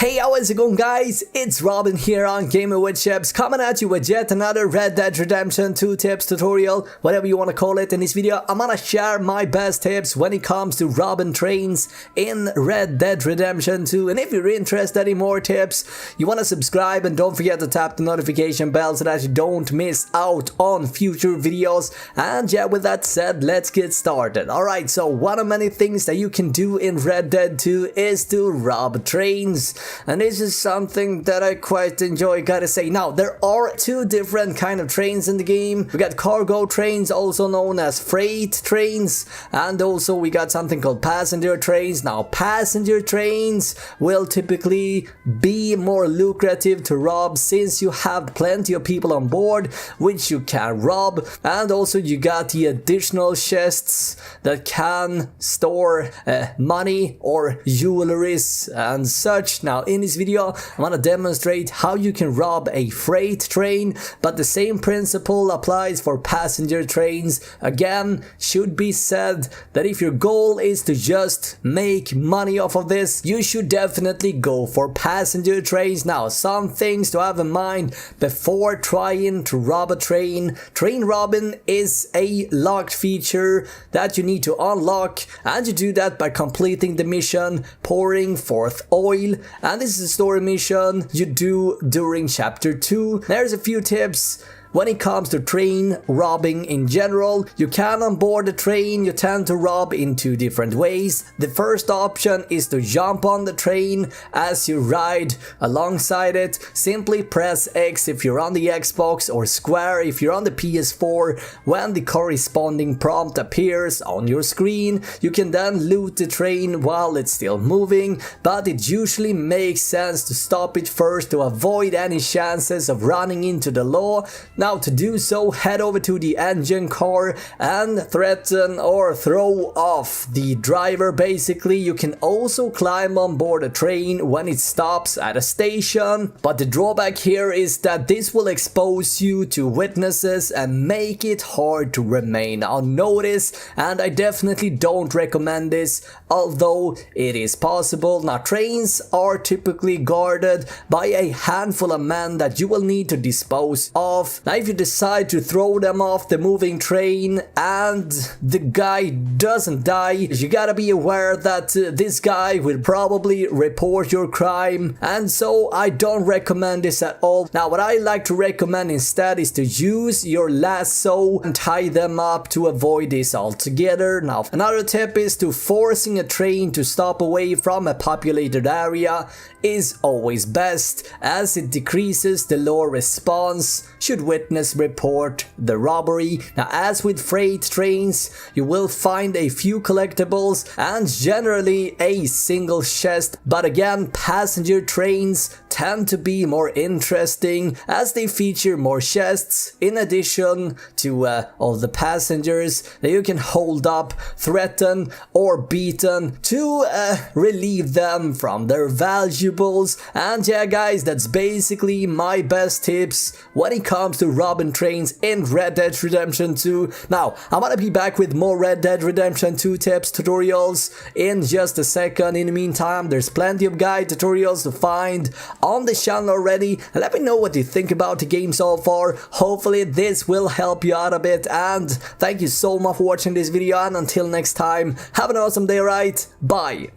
Hey, how is it going, guys? It's Robin here on Gaming with Chips, coming at you with yet another Red Dead Redemption 2 tips tutorial, whatever you want to call it. In this video, I'm gonna share my best tips when it comes to robbing trains in Red Dead Redemption 2. And if you're interested in more tips, you want to subscribe and don't forget to tap the notification bell so that you don't miss out on future videos. And yeah, with that said, let's get started. Alright, so one of many things that you can do in Red Dead 2 is to rob trains. And this is something that I quite enjoy, gotta say. Now, there are two different kind of trains in the game. We got cargo trains, also known as freight trains, and also we got something called passenger trains. Now, passenger trains will typically be more lucrative to rob since you have plenty of people on board which you can rob, and also you got the additional chests that can store money or jewelries and such. Now, in this video, I'm gonna demonstrate how you can rob a freight train, but the same principle applies for passenger trains. Again, should be said that if your goal is to just make money off of this, you should definitely go for passenger trains. Now, some things to have in mind before trying to rob a train. Train robbing is a locked feature that you need to unlock, and you do that by completing the mission, pouring forth oil. And this is a story mission you do during chapter 2. There's a few tips when it comes to train robbing in general. You can onboard a train. You tend to rob in two different ways. The first option is to jump on the train as you ride alongside it. Simply press X if you're on the Xbox or square if you're on the PS4. When the corresponding prompt appears on your screen, you can then loot the train while it's still moving, but it usually makes sense to stop it first to avoid any chances of running into the law. Now, to do so, head over to the engine car and threaten or throw off the driver. Basically, you can also climb on board a train when it stops at a station, but the drawback here is that this will expose you to witnesses and make it hard to remain unnoticed, and I definitely don't recommend this, although it is possible. Now, trains are typically guarded by a handful of men that you will need to dispose of. Now, if you decide to throw them off the moving train and the guy doesn't die, you gotta be aware that this guy will probably report your crime, and so I don't recommend this at all. Now, what I like to recommend instead is to use your lasso and tie them up to avoid this altogether. Now, another tip is to forcing a train to stop away from a populated area is always best, as it decreases the law response should witness report the robbery. Now, as with freight trains, you will find a few collectibles and generally a single chest, but again, passenger trains tend to be more interesting as they feature more chests in addition to all the passengers that you can hold up, threaten or beaten to relieve them from their valuables. And yeah, guys, that's basically my best tips when it comes to robbing trains in Red Dead Redemption 2. Now, I'm gonna be back with more Red Dead Redemption 2 tips tutorials in just a second. In the meantime, there's plenty of guide tutorials to find on the channel already. And let me know what you think about the game so far. Hopefully this will help you out a bit, and thank you so much for watching this video, and until next time, have an awesome day. Right, bye.